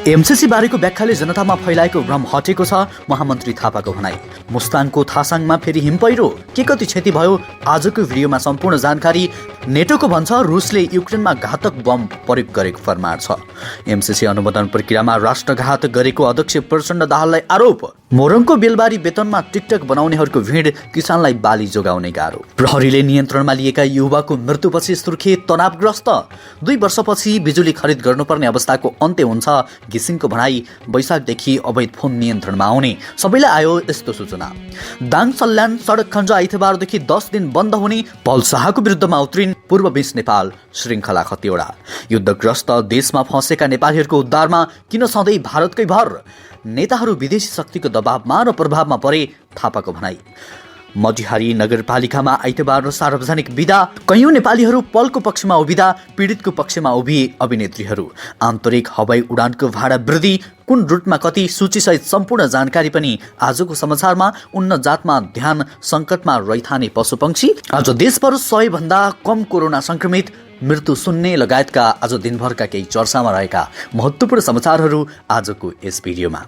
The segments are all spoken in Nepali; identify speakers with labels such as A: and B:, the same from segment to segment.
A: एमसीसी बारेको व्याख्याले जनतामा फैलाएको भ्रम हटेको छ, महामन्त्री थापाको भनाई। मुस्ताङको थासाङमा फेरि हिमपैह्रो, के कति क्षति भयो आजको भिडियोमा सम्पूर्ण जानकारी। नेटोको भन्छ रुसले युक्रेनमा घातक बम प्रयोग गरेको फरमान छ। एमसीसी अनुमोदन प्रक्रियामा राष्ट्रघात गरेको अध्यक्ष प्रचण्ड दाहाललाई आरोप। मोरङको बेलबारी बेतनमा टिकटक बनाउनेहरूको भिड, किसानलाई बाली जोगाउने गाह्रो। प्रहरीले नियन्त्रणमा लिएका युवाको मृत्युपछि सुर्खेत तनावग्रस्त। 2 वर्षपछि बिजुली खरिद गर्नुपर्ने अवस्थाको अन्त्य हुन्छ, घिसिङको भनाई। वैशाखदेखि अवैध फोन नियन्त्रणमा आउने, सबैलाई आयो यस्तो सूचना। दाङ सल्यान सडक खण्ड आइतबारदेखि 10 दिन बन्द हुने, पल शाहको विरुद्धमा उत्रिन पूर्व बीच नेपाल श्रृङ्खला खतिवडा। युद्धग्रस्त देशमा फँसेका नेपालीहरूको उद्धारमा किन सधैँ भारतकै भर? नेताहरू विदेशी शक्तिको दबावमा र प्रभावमा परे, थापाको भनाई। मटिहारी नगरपालिकामा आइतबार सार्वजनिक बिदा, कैयौं नेपालीहरू पलको पक्षमा उभिँदा पीडितको पक्षमा उभिए अभिनेत्रीहरू। आन्तरिक हवाई उडानको भाडा वृद्धि, कुन रुटमा कति, सूचीसहित सम्पूर्ण जानकारी पनि आजको समाचारमा। उन्न जातमा ध्यान, सङ्कटमा रैथाने पशुपक्षी। आज देशभर 100 भन्दा कम कोरोना संक्रमित, मृत्यु शून्य लगायतका आज दिनभरका केही चर्चामा रहेका महत्त्वपूर्ण समाचारहरू आजको यस भिडियोमा।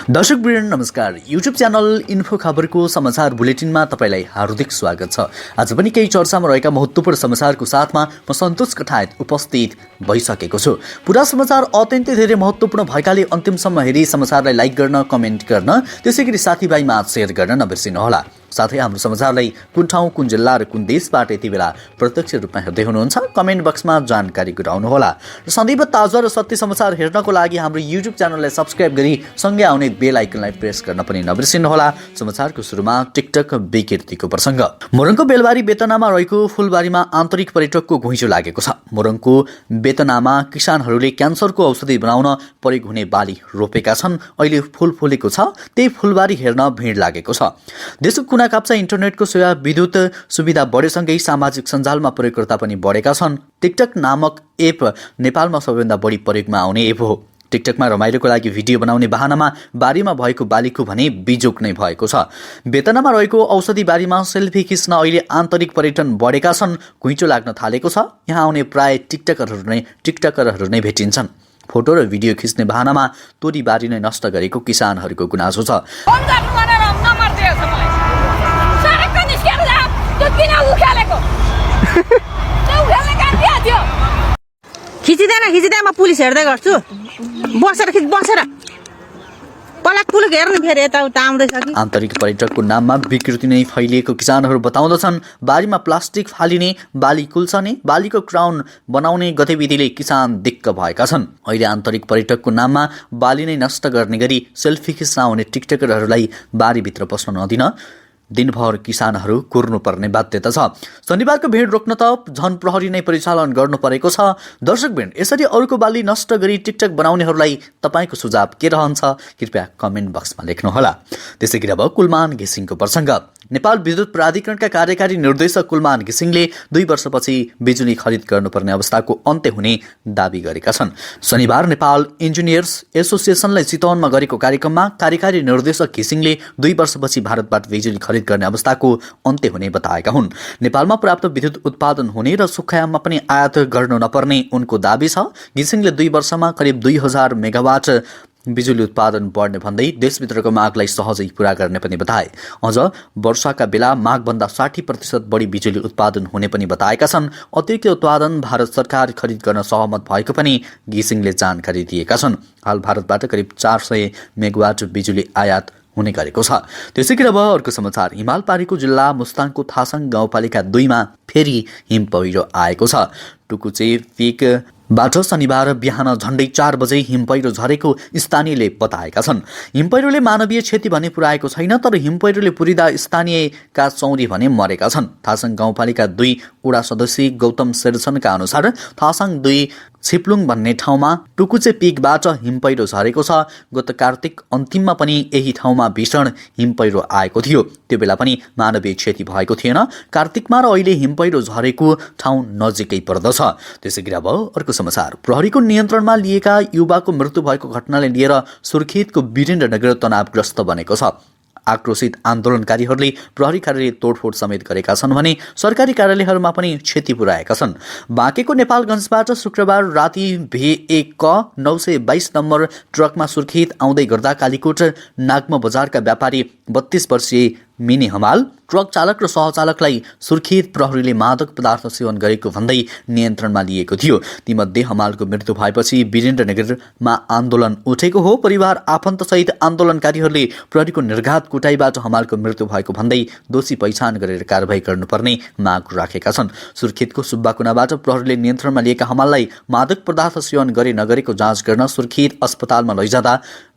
A: दर्शकवृन्द नमस्कार, युट्युब च्यानल इन्फो खबरको समाचार बुलेटिनमा तपाईँलाई हार्दिक स्वागत छ। आज पनि केही चर्चामा रहेका महत्त्वपूर्ण समाचारको साथमा म सन्तोष कठायत उपस्थित भइसकेको छु। पुरा समाचार अत्यन्तै धेरै महत्त्वपूर्ण भएकाले अन्तिमसम्म हेरी समाचारलाई लाइक गर्न, कमेन्ट गर्न, त्यसैगरी साथीभाइमा सेयर गर्न नबिर्सिनुहोला। साथै हाम्रो समाचारलाई कुन ठाउँ, कुन जिल्ला र कुन देशबाट यति बेला प्रत्यक्ष रूपमा हेर्दै हुनुहुन्छ कमेन्ट बक्समा जानकारी गराउनुहोला। र सदैव ताजा र सत्य समाचार हेर्नको लागि हाम्रो युट्युब च्यानललाई सब्स्क्राइब गरी सँगै आउने बेल आइकनलाई प्रेस गर्न पनि नबिर्सिनुहोला। समाचारको सुरुमा टिकटक विकृतिको प्रसङ्ग। मोरङको बेलबारी बेतनामा रहेको फुलबारीमा आन्तरिक पर्यटकको घुइँचो लागेको छ। मोरङको बेतनामा किसानहरूले क्यान्सरको औषधि बनाउन प्रयोग हुने बाली रोपेका छन्। अहिले फुल फुलेको छ, त्यही फुलबारी हेर्न भिड लागेको छ। देशको कुना काप्चा इन्टरनेटको सेवा, विद्युत सुविधा बढेसँगै सामाजिक सञ्जालमा प्रयोगकर्ता पनि बढेका छन्। टिकटक नामक एप नेपालमा सबैभन्दा बढी प्रयोगमा आउने एप हो। टिकटकमा रमाइलोको लागि भिडियो बनाउने बहानामा बारीमा भएको बालीको भने बिजोक नै भएको छ। बेतनामा रहेको औषधि बारीमा सेल्फी खिच्न अहिले आन्तरिक पर्यटन बढेका छन्। घुइँचो लाग्न थालेको छ। यहाँ आउने प्राय टिकटकरहरू नै भेटिन्छन्। फोटो र भिडियो खिच्ने बहानामा तोरी बारी नै नष्ट गरेको किसानहरूको गुनासो छ।
B: खिचिँदैन म पुलिस हेर्दै गर्छु। बसेर पलाक पुलक हेर्नु फेरि यताउता आउँदैछ कि।
A: आन्तरिक पर्यटकको नाममा विकृति नै फैलिएको किसानहरू बताउँदछन्। बारीमा प्लास्टिक फालिने, बाली कुल्चने, बालीको क्राउन बनाउने गतिविधिले किसान दिक्क भएका छन्। अहिले आन्तरिक पर्यटकको नाममा बाली नै नष्ट गर्ने गरी सेल्फी खिच्न आउने टिकटकरहरूलाई बारीभित्र पस्न नदिन दिनभर किसानहरू कुर्नुपर्ने बाध्यता छ। शनिबारको भिड रोक्न त झन प्रहरी नै परिचालन गर्नु परेको छ। दर्शकवृन्द, यसरी अरूको बाली नष्ट गरी टिकटक बनाउनेहरूलाई तपाईँको सुझाव के रहन्छ कृपया कमेन्ट बक्समा लेख्नुहोला। त्यसैगरी अब कुलमान घिसिङको प्रसङ्ग। नेपाल विद्युत प्राधिकरणका कार्यकारी निर्देशक कुलमान घिसिङले 2 वर्षपछि बिजुली खरिद गर्नुपर्ने अवस्थाको अन्त्य हुने दावी गरेका छन्। शनिबार नेपाल इन्जिनियर्स एसोसिएसनले चितवनमा गरेको कार्यक्रममा कार्यकारी निर्देशक घिसिङले 2 वर्षपछि भारतबाट बिजुली खरिद गर्ने अवस्थाको अन्त्य हुने बताएका हुन्। नेपालमा पर्याप्त विद्युत उत्पादन हुने र सुक्खायाममा पनि आयात गर्नु नपर्ने उनको दावी छ। घिसिङले 2 वर्षमा करिब 2000 मेगावाट बिजुली उत्पादन बढ्ने भन्दै देशभित्रको मागलाई सहजै पूरा गर्ने पनि बताए। अझ वर्षाका बेला मागभन्दा 60% बढी बिजुली उत्पादन हुने पनि बताएका छन्। अतिरिक्त उत्पादन भारत सरकार खरिद गर्न सहमत भएको पनि घिसिङले जानकारी दिएका छन्। हाल भारतबाट करिब 400 मेगावाट बिजुली आयात हुने गरेको छ। त्यसैगरी अब अर्को समाचार। हिमाल पारेको जिल्ला मुस्ताङको थासाङ गाउँपालिका 2 मा फेरि हिम पहिरो आएको छ। टुकुचे पिकबाट शनिबार बिहान झण्डै 4 बजे हिमपहिरो झरेको स्थानीयले बताएका छन्। हिमपहिरोले मानवीय क्षति भने पुर्याएको छैन, तर हिमपहिरोले पुरिँदा स्थानीयका चौरी भने मरेका छन्। थासाङ गाउँपालिका 2 वडा सदस्य गौतम शेरचनका अनुसार थासाङ 2 छिप्लुङ भन्ने ठाउँमा टुकुचे पिकबाट हिमपहिरो झरेको छ। गत कार्तिक अन्तिममा पनि यही ठाउँमा भीषण हिमपहिरो आएको थियो। त्यो बेला पनि मानवीय क्षति भएको थिएन। कार्तिकमा र अहिले हिमपहिरो झरेको ठाउँ नजिकै पर्दछ। त्यसैगरी अब अर्को समाचार। प्रहरीको नियन्त्रणमा लिएका युवाको मृत्यु भएको घटनाले लिएर सुर्खेतको वीरेन्द्रनगर तनावग्रस्त बनेको छ। आक्रोशित आन्दोलनकारीहरूले प्रहरी कार्यालय तोडफोड समेत गरेका छन् भने सरकारी कार्यालयहरूमा पनि क्षति पुर्याएका छन्। बाँकेको नेपालगञ्जबाट शुक्रबार राति V1 क 922 नम्बर ट्रकमा सुर्खेत आउँदै गर्दा कालीकोट नागमा बजारका व्यापारी 32 वर्षीय मिनी हमाल ट्रक चालक र सहचालकलाई सुर्खेत प्रहरीले मादक पदार्थ सेवन गरेको भन्दै नियन्त्रणमा लिएको थियो। तीमध्ये हमालको मृत्यु भएपछि वीरेन्द्रनगरमा आन्दोलन उठेको हो। परिवार आफन्तसहित आन्दोलनकारीहरूले प्रहरीको निर्घात कुटाइबाट हमालको मृत्यु भएको भन्दै दोषी पहिचान गरेर कारबाही गर्नुपर्ने माग राखेका छन्। सुर्खेतको सुब्बाकुनाबाट प्रहरीले नियन्त्रणमा लिएका हमाललाई मादक पदार्थ सेवन गरे नगरेको जाँच गर्न सुर्खेत अस्पतालमा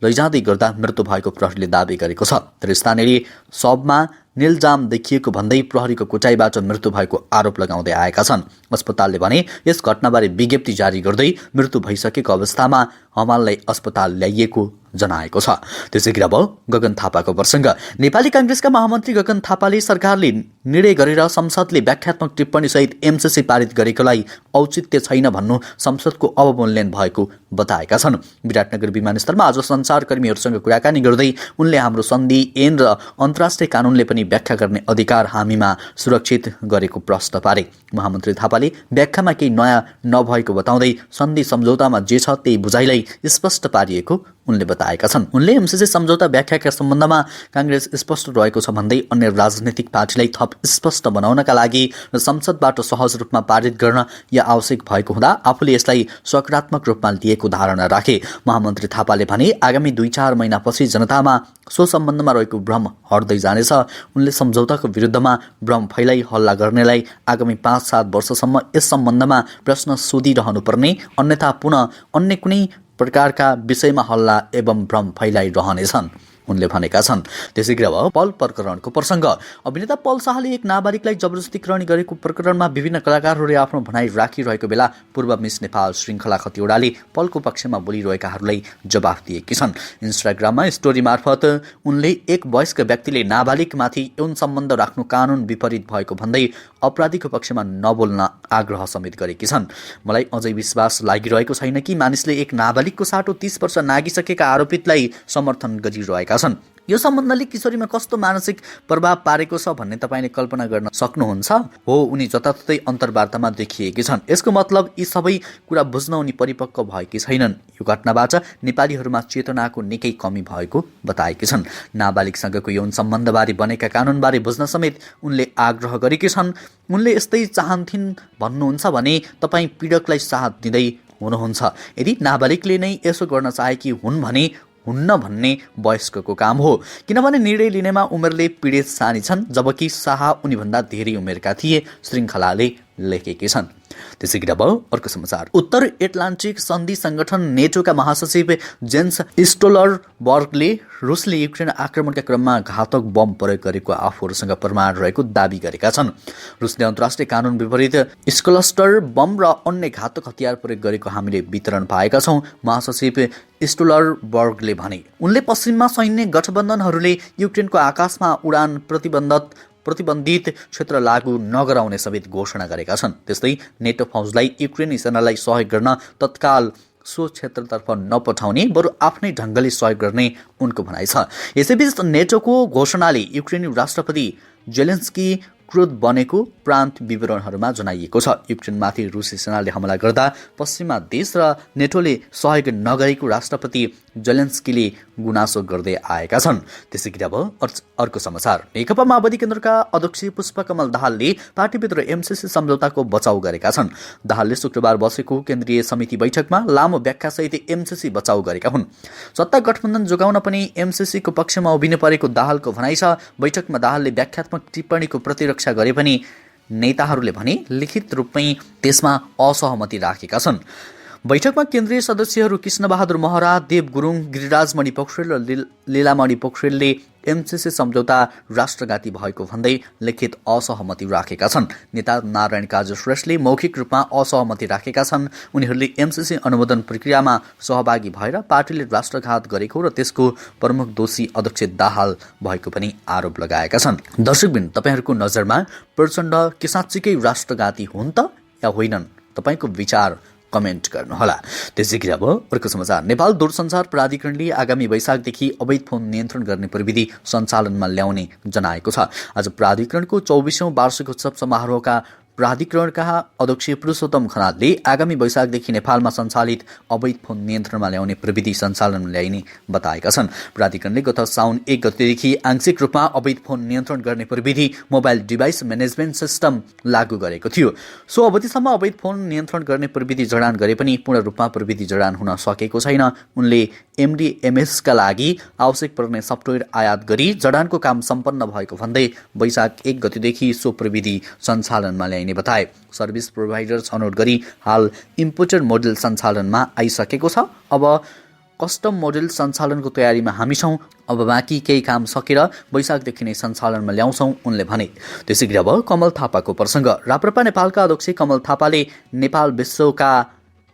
A: लैजाँदै गर्दा मृत्यु भएको प्रहरीले दावी गरेको छ। तर स्थानीयले शवमा निलजाम देखिएको भन्दै प्रहरीको कुटाइबाट मृत्यु भएको आरोप लगाउँदै आएका छन्। अस्पतालले भने यस घटनाबारे विज्ञप्ति जारी गर्दै मृत्यु भइसकेको अवस्थामा हमाललाई अस्पताल ल्याइएको जनाएको छ। त्यसैगरी अब गगन थापाको प्रसङ्ग। नेपाली काङ्ग्रेसका महामन्त्री गगन थापाले सरकारले निर्णय गरेर संसदले व्याख्यात्मक टिप्पणीसहित MCC पारित गरेकोलाई औचित्य छैन भन्नु संसदको अवमूल्यन भएको बताएका छन्। विराटनगर विमानस्थलमा आज सञ्चारकर्मीहरूसँग कुराकानी गर्दै उनले हाम्रो सन्धि ऐन र अन्तर्राष्ट्रिय कानुनले पनि व्याख्या गर्ने अधिकार हामीमा सुरक्षित गरेको प्रश्न पारे। महामन्त्री थापाले व्याख्यामा केही नयाँ नभएको बताउँदै सन्धि सम्झौतामा जे छ त्यही बुझाइलाई स्पष्ट पारिएको उनले बताएका छन्। उनले MCC सम्झौता व्याख्याका सम्बन्धमा काङ्ग्रेस स्पष्ट रहेको छ भन्दै अन्य राजनैतिक पार्टीलाई थप स्पष्ट बनाउनका लागि र संसदबाट सहज रूपमा पारित गर्न या आवश्यक भएको हुँदा आफूले यसलाई सकारात्मक रूपमा लिएको धारणा राखे। महामन्त्री थापाले भने आगामी 2-4 महिनापछि जनतामा सो सम्बन्धमा रहेको भ्रम हट्दै जानेछ। उनले सम्झौताको विरुद्धमा भ्रम फैलाई हल्ला गर्नेलाई आगामी 5-7 वर्षसम्म यस सम्बन्धमा प्रश्न सोधिरहनुपर्ने, अन्यथा पुनः अन्य कुनै प्रकारका विषयमा हल्ला एवं भ्रम फैलाइरहनेछन् उनले भनेका छन्। त्यसैगरी अब पल प्रकरणको प्रसङ्ग। अभिनेता पल शाहले एक नाबालिगलाई जबरजस्तीकरण गरेको प्रकरणमा विभिन्न कलाकारहरूले आफ्नो भनाइ राखिरहेको बेला पूर्व मिस नेपाल श्रृङ्खला खतिवडाले पलको पक्षमा बोलिरहेकाहरूलाई जवाफ दिएकी छन्। इन्स्टाग्राममा स्टोरी मार्फत उनले एक वयस्क व्यक्तिले नाबालिगमाथि यौन सम्बन्ध राख्नु कानुन विपरीत भएको भन्दै अपराधीको पक्षमा नबोल्न आग्रह समेत गरेकी छन्। मलाई अझै विश्वास लागिरहेको छैन कि मानिसले एक नाबालिगको साटो 30 वर्ष नागिसकेका आरोपितलाई समर्थन गरिरहेका छन्। यो सम्बन्धले किशोरीमा कस्तो मानसिक प्रभाव पारेको छ भन्ने तपाईँले कल्पना गर्न सक्नुहुन्छ। हो, उनी जताततै अन्तर्वार्तामा देखिएकी छन्। यसको मतलब यी सबै कुरा बुझ्न उनी परिपक्व भएकी छैनन्। यो घटनाबाट नेपालीहरूमा चेतनाको निकै कमी भएको बताएकी छन्। नाबालिगसँगको यौन सम्बन्धबारे बनेका कानुनबारे बुझ्न समेत उनले आग्रह गरेकी छन्। उनले यस्तै चाहन्थिन् भन्नुहुन्छ भने तपाईँ पीडकलाई साथ दिँदै हुनुहुन्छ। यदि नाबालिगले नै यसो गर्न चाहेकी हुन् भने हुन्न भन्ने वयस्कको काम हो, किनभने निर्णय लिनेमा उमेरले पीडित सानी छन्, जबकि शाह उनीभन्दा धेरै उमेरका थिए, श्रृङ्खलाले लेखेकी छन्। त्यसैगरी अब अर्को समाचार। उत्तर एटलान्टिक सन्धि संगठन नेटोका महासचिव जेन्स स्टोलटनबर्गले रुसले युक्रेन आक्रमणका क्रममा घातक बम प्रयोग गरेको आफूहरूसँग प्रमाण रहेको दावी गरेका छन्। रुसले अन्तर्राष्ट्रिय कानुन विपरीत क्लस्टर बम र अन्य घातक हतियार प्रयोग गरेको हामीले वितरण पाएका छौँ, महासचिव स्टोलटनबर्गले भने। उनले पश्चिममा सैन्य गठबन्धनहरूले युक्रेनको आकाशमा उडान प्रतिबन्धित क्षेत्र लागू नगराउने समेत घोषणा गरेका छन्। त्यस्तै नेटो फौजलाई युक्रेनी सेनालाई सहयोग गर्न तत्काल सो क्षेत्रतर्फ नपठाउने, बरु आफ्नै ढङ्गले सहयोग गर्ने उनको भनाइ छ। यसैबीच नेटोको घोषणाले युक्रेनी राष्ट्रपति जेलेन्स्की क्रोध बनेको प्रान्त विवरणहरूमा जनाइएको छ। युक्रेनमाथि रुसी सेनाले हमला गर्दा पश्चिमा देश र नेटोले सहयोग नगरेको राष्ट्रपति जेलेन्स्कीले गुनासो गर्दै आएका छन्। त्यसैगरी अब अर्को समाचार। नेकपा माओवादी केन्द्रका अध्यक्ष पुष्पकमल दाहालले पार्टीभित्र MCC सम्झौताको बचाउ गरेका छन्। दाहालले शुक्रबार बसेको केन्द्रीय समिति बैठकमा लामो व्याख्यासहित MCC बचाउ गरेका हुन्। सत्ता गठबन्धन जोगाउन पनि MCC को पक्षमा उभिनु परेको दाहालको भनाइ छ। बैठकमा दाहालले व्याख्यात्मक टिप्पणीको प्रतिरक्षा गरे पनि नेताहरूले भने लिखित रूपमै त्यसमा असहमति राखेका छन्। बैठकमा केन्द्रीय सदस्यहरू कृष्णबहादुर महरा, देव गुरुङ, गिरिराजमणि पोखरेल र लीलामणि पोखरेलले MCC सम्झौता राष्ट्रघाती भएको भन्दै लिखित असहमति राखेका छन्। नेता नारायण काजी श्रेष्ठले मौखिक रूपमा असहमति राखेका छन्। उनीहरूले MCC अनुमोदन प्रक्रियामा सहभागी भएर पार्टीले राष्ट्रघात गरेको र त्यसको प्रमुख दोषी अध्यक्ष दाहाल भएको पनि आरोप लगाएका छन्। दर्शकबिन, तपाईँहरूको नजरमा प्रचण्ड के साँच्चीकै राष्ट्रघाती हुन् त या होइनन्? तपाईँको विचार कमेन्ट गर्नुहोला। त्यसै गरी अब अर्को समाचार। नेपाल दूरसञ्चार प्राधिकरणले आगामी वैशाखदेखि अवैध फोन नियन्त्रण गर्ने प्रविधि सञ्चालनमा ल्याउने जनाएको छ। आज प्राधिकरणको 24औं वार्षिक उत्सव समारोहका प्राधिकरणका अध्यक्ष पुरुषोत्तम खनालले आगामी वैशाखदेखि नेपालमा सञ्चालित अवैध फोन नियन्त्रणमा ल्याउने प्रविधि सञ्चालनमा ल्याइने बताएका छन्। प्राधिकरणले गत साउन 1 गतेदेखि आंशिक रूपमा अवैध फोन नियन्त्रण गर्ने प्रविधि मोबाइल डिभाइस म्यानेजमेन्ट सिस्टम लागू गरेको थियो। सो अवधिसम्म अवैध फोन नियन्त्रण गर्ने प्रविधि जडान गरे पनि पूर्ण रूपमा प्रविधि जडान हुन सकेको छैन। उनले एमडीएमएसका लागि आवश्यक पर्ने सफ्टवेयर आयात गरी जडानको काम सम्पन्न भएको भन्दै वैशाख 1 गतेदेखि सो प्रविधि सञ्चालनमा ल्याइने बताए। सर्भिस प्रोभाइडर छनौट गरी हाल इम्पोर्टेड मोडेल सञ्चालनमा आइसकेको छ। अब कस्टम मोडेल सञ्चालनको तयारीमा हामी छौँ। अब बाँकी केही काम सकेर वैशाखदेखि नै सञ्चालनमा ल्याउँछौँ उनले भने। त्यसै गरी अब कमल थापाको प्रसङ्ग। राप्रपा नेपालका अध्यक्ष कमल थापाले नेपाल विश्वका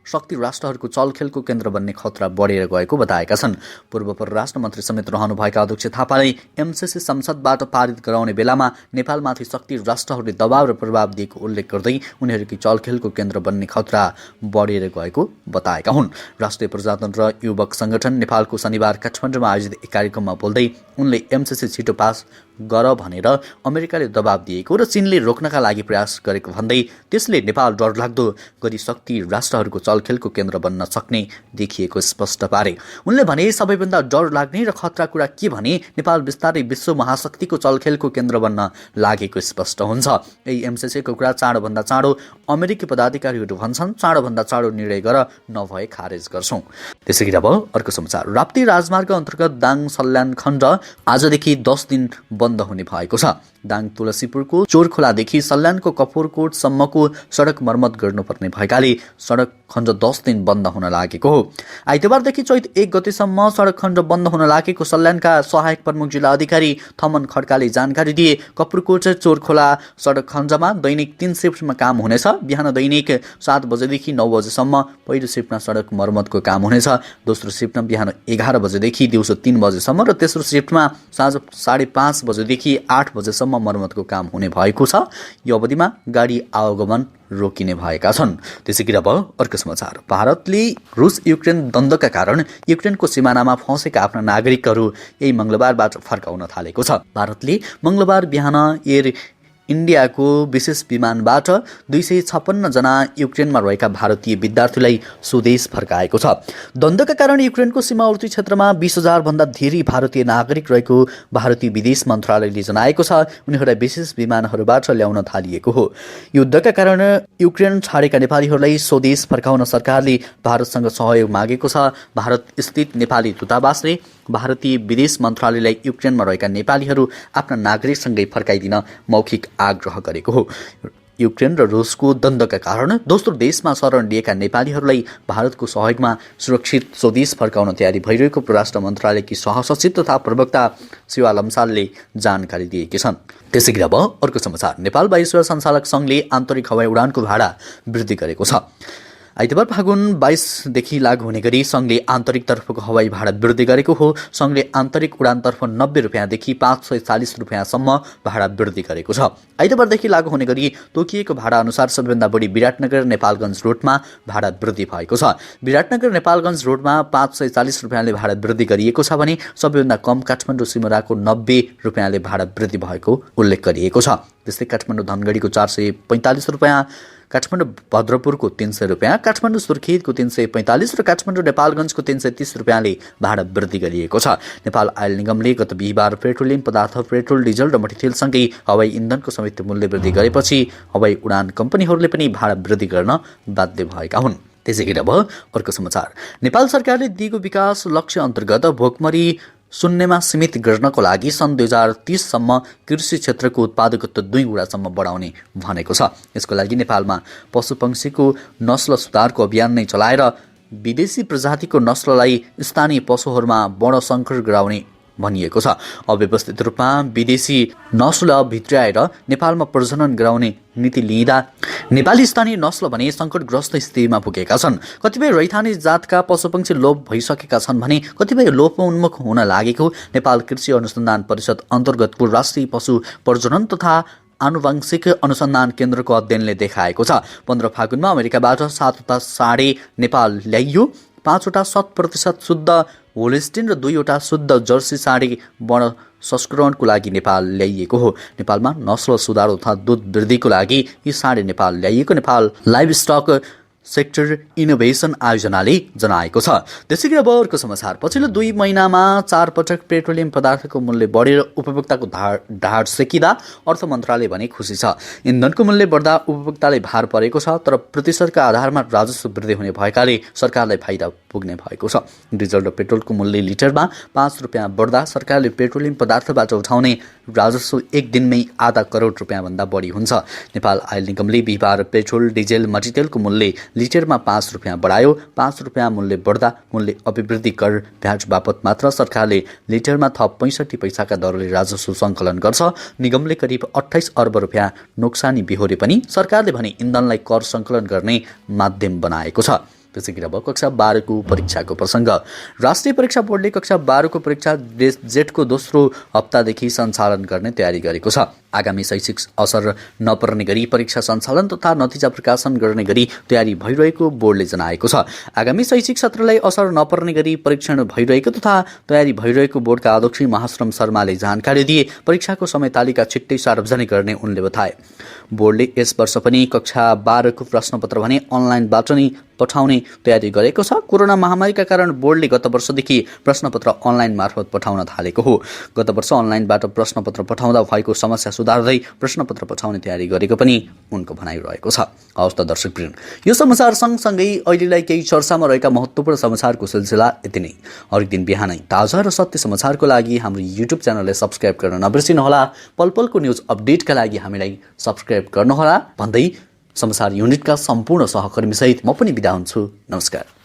A: शक्ति राष्ट्रहरूको चलखेलको केन्द्र बन्ने खतरा बढेर गएको बताएका छन्। पूर्व परराष्ट्र मन्त्री समेत रहनुभएका अध्यक्ष थापाले एमसीसी संसदबाट पारित गराउने बेलामा नेपालमाथि शक्ति राष्ट्रहरूले दबाव र प्रभाव दिएको उल्लेख गर्दै उनीहरूकी चलखेलको केन्द्र बन्ने खतरा बढेर गएको बताएका हुन्। राष्ट्रिय प्रजातन्त्र युवक संगठन नेपालको शनिबार काठमाडौँमा आयोजित एक कार्यक्रममा बोल्दै उनले एमसीसी छिटो पास गर भनेर अमेरिकाले दबाव दिएको र चीनले रोक्नका लागि प्रयास गरेको भन्दै त्यसले नेपाल डरलाग्दो गरी शक्ति राष्ट्रहरूको चलखेलको केन्द्र बन्न सक्ने देखिएको स्पष्ट पारे। उनले भने सबैभन्दा डर लाग्ने र खतरा कुरा के भने नेपाल बिस्तारै विश्व महाशक्तिको चलखेलको केन्द्र बन्न लागेको स्पष्ट हुन्छ। यही एमसीसीको कुरा चाँडोभन्दा चाँडो अमेरिकी पदाधिकारीहरू भन्छन्, चाँडोभन्दा चाँडो निर्णय गर नभए खारेज गर्छौं। त्यसै गरी अब अर्को समाचार। राप्ती राजमार्ग अन्तर्गत दाङ सल्यान खण्ड आजदेखि 10 दिन बन्द हुने भएको छ। दाङ तुलसीपुरको चोरखोलादेखि सल्यानको कपुरकोटसम्मको सडक मर्मत गर्नुपर्ने भएकाले सडक खण्ड 10 दिन बन्द हुन लागेको हो। आइतबारदेखि चैत 1 गतेसम्म सडक खण्ड बन्द हुन लागेको सल्यानका सहायक प्रमुख जिल्ला अधिकारी थमन खड्काले जानकारी दिए। कपुरकोट चोरखोला सडक खण्डमा दैनिक 3 शिफ्टमा काम हुनेछ। बिहान दैनिक 7 बजेदेखि 9 बजेसम्म पहिलो शिफ्टमा सडक मर्मतको काम हुनेछ। दोस्रो शिफ्टमा बिहान 11 बजेदेखि दिउँसो 3 बजेसम्म र तेस्रो शिफ्टमा साँझ 5:30 बजेदेखि 8 बजेसम्म मर्मतको काम हुने भएको छ। यो अवधिमा गाडी आवागमन रोकिने भएका छन्। त्यसै गरी अब अर्को समाचार। भारतले रुस युक्रेन द्वन्द्वका कारण युक्रेनको सिमानामा फँसेका आफ्ना नागरिकहरू यही मंगलबारबाट फर्काउन थालेको छ। भारतले मंगलबार बिहान एयर इन्डियाको विशेष विमानबाट 256 जना युक्रेनमा रहेका भारतीय विद्यार्थीलाई स्वदेश फर्काएको छ। द्वन्द्वका कारण युक्रेनको सीमावर्ती क्षेत्रमा 20,000 भन्दा धेरै भारतीय नागरिक रहेको भारतीय विदेश मन्त्रालयले जनाएको छ। उनीहरूलाई विशेष विमानहरूबाट ल्याउन थालिएको हो। युद्धका कारण युक्रेन छाडेका नेपालीहरूलाई स्वदेश फर्काउन सरकारले भारतसँग सहयोग मागेको छ। भारत स्थित नेपाली दूतावासले भारतीय विदेश मन्त्रालयलाई युक्रेनमा रहेका नेपालीहरू आफ्ना नागरिकसँगै फर्काइदिन मौखिक आग्रह गरेको हो। युक्रेन र रुसको द्वन्द्वका कारण दोस्रो देशमा शरण लिएका नेपालीहरूलाई भारतको सहयोगमा सुरक्षित स्वदेश फर्काउन तयारी भइरहेको परराष्ट्र मन्त्रालयकी सहसचिव तथा प्रवक्ता शिवा लम्सालले जानकारी दिएकी छन्। त्यसै गरी अब अर्को समाचार। नेपाल वायुसेवा सञ्चालक सङ्घले आन्तरिक हवाई उडानको भाडा वृद्धि गरेको छ। आइतबार फागुन 22 लागू हुने गरी सङ्घले आन्तरिकतर्फको हवाई भाडा वृद्धि गरेको हो। सङ्घले आन्तरिक उडानतर्फ 90 रुपियाँदेखि 540 रुपियाँसम्म भाडा वृद्धि गरेको छ। आइतबारदेखि लागू हुने गरी तोकिएको भाडा अनुसार सबैभन्दा बढी विराटनगर नेपालगञ्ज रोडमा भाडा वृद्धि भएको छ। विराटनगर नेपालगञ्ज रोडमा 540 रुपियाँले भाडा वृद्धि गरिएको छ भने सबैभन्दा कम काठमाडौँ सिमराको 90 रुपियाँले भाडा वृद्धि भएको उल्लेख गरिएको छ। त्यस्तै काठमाडौँ धनगढीको 445 रुपियाँ, काठमाडौँ भद्रपुरको 300 रुपियाँ, काठमाडौँ सुर्खेतको 345 र काठमाडौँ नेपालगञ्जको 330 रुपियाँले भाडा वृद्धि गरिएको छ। नेपाल आयल निगमले गत बिहिबार पेट्रोलियम पदार्थ, पेट्रोल, डिजल र मट्टितेलसँगै हवाई इन्धनको समेत मूल्य वृद्धि गरेपछि हवाई उडान कम्पनीहरूले पनि भाडा वृद्धि गर्न बाध्य भएका हुन्। त्यसै गरी अब अर्को समाचार। नेपाल सरकारले दिगो विकास लक्ष्य अन्तर्गत भोकमरी शून्यमा सीमित गर्नको लागि सन् 2030 सम्म कृषि क्षेत्रको उत्पादकत्व 2 गुणासम्म बढाउने भनेको छ। यसको लागि नेपालमा पशुपक्षीको नस्ल सुधारको अभियान नै चलाएर विदेशी प्रजातिको नस्ललाई स्थानीय पशुहरूमा वर्णसङ्कर गराउने भनिएको छ। अव्यवस्थित रूपमा विदेशी नस्ल भित्र्याएर नेपालमा प्रजनन गराउने नीति लिँदा नेपाली स्थानीय नस्ल भने सङ्कटग्रस्त स्थितिमा पुगेका छन्। कतिपय रैथाने जातका पशुपक्षी लोप भइसकेका छन् भने कतिपय लोपोन्मुख हुन लागेको नेपाल कृषि अनुसन्धान परिषद अन्तर्गतको राष्ट्रिय पशु प्रजनन तथा आनुवंशिक अनुसन्धान केन्द्रको अध्ययनले देखाएको छ। 15 फागुनमा अमेरिकाबाट 7वटा साँडे नेपाल ल्याइयो। 5वटा 100% शुद्ध होलिस्टिन र 2वटा शुद्ध जर्सी साँडे वर्ण संस्करणको लागि नेपाल ल्याइएको हो। नेपालमा नस्ल सुधार तथा दूध वृद्धिको लागि यी साँडे नेपाल ल्याइएको Nepal livestock sector innovation आयोजनाले जनाएको छ। त्यसै गरी अब अर्को समाचार। पछिल्लो 2 महिनामा 4 पटक पेट्रोलियम पदार्थको मूल्य बढेर उपभोक्ताको ढाड सेकिँदा अर्थ मन्त्रालय भने खुसी छ। इन्धनको मूल्य बढ्दा उपभोक्ताले भार परेको छ, तर प्रतिशतका आधारमा राजस्व वृद्धि हुने भएकाले सरकारलाई फाइदा पुग्ने भएको छ। डिजल र पेट्रोलको मूल्य लिटरमा 5 रुपियाँ बढ्दा सरकारले पेट्रोलियम पदार्थबाट उठाउने राजस्व एक दिनमै आधा करोड रुपियाँभन्दा बढी हुन्छ। नेपाल आयल निगमले बिहिबार पेट्रोल, डिजेल, मट्टितेलको मूल्य लिटरमा 5 रुपियाँ बढायो। 5 रुपियाँ मूल्य बढ्दा मूल्य अभिवृद्धि कर भ्याट बापत मात्र सरकारले लिटरमा थप 65 पैसाका दरले राजस्व सङ्कलन गर्छ। निगमले करिब 28 अर्ब रुपियाँ नोक्सानी बिहोरे पनि सरकारले भने इन्धनलाई कर सङ्कलन गर्ने माध्यम बनाएको छ। त्यसै गरी अब कक्षा 12को परीक्षाको प्रसङ्ग। राष्ट्रिय परीक्षा बोर्डले कक्षा 12को परीक्षा जेठको दोस्रो हप्तादेखि सञ्चालन गर्ने तयारी गरेको छ। आगामी शैक्षिक असर नपर्ने गरी परीक्षा सञ्चालन तथा नतिजा प्रकाशन गर्ने गरी तयारी भइरहेको बोर्डले जनाएको छ। आगामी शैक्षिक सत्रलाई असर नपर्ने गरी परीक्षण भइरहेको तथा तयारी भइरहेको बोर्डका अध्यक्ष महाश्रम शर्माले जानकारी दिए। परीक्षाको समय तालिका छिट्टै सार्वजनिक गर्ने उनले बताए। बोर्डले यस वर्ष पनि कक्षा 12को प्रश्नपत्र भने अनलाइनबाट नै पठाउने तयारी गरेको छ। कोरोना महामारीका कारण बोर्डले गत वर्षदेखि प्रश्नपत्र अनलाइन मार्फत पठाउन थालेको हो। गत वर्ष अनलाइनबाट प्रश्नपत्र पठाउँदा भएको समस्या सुधार्दै प्रश्नपत्र पठाउने तयारी गरेको पनि उनको भनाइरहेको छ। हवस् त दर्शकवृन्द, यो समाचार सँगसँगै अहिलेलाई केही चर्चामा रहेका महत्त्वपूर्ण समाचारको सिलसिला यति नै। हरेक दिन बिहानै ताजा र सत्य समाचारको लागि हाम्रो युट्युब च्यानललाई सब्स्क्राइब गर्न नबिर्सिनुहोला। पलपलको न्युज अपडेटका लागि हामीलाई सब्स्क्राइब गर्नुहोला भन्दै समाचार युनिटका सम्पूर्ण सहकर्मीसहित म पनि बिदा हुन्छु। नमस्कार।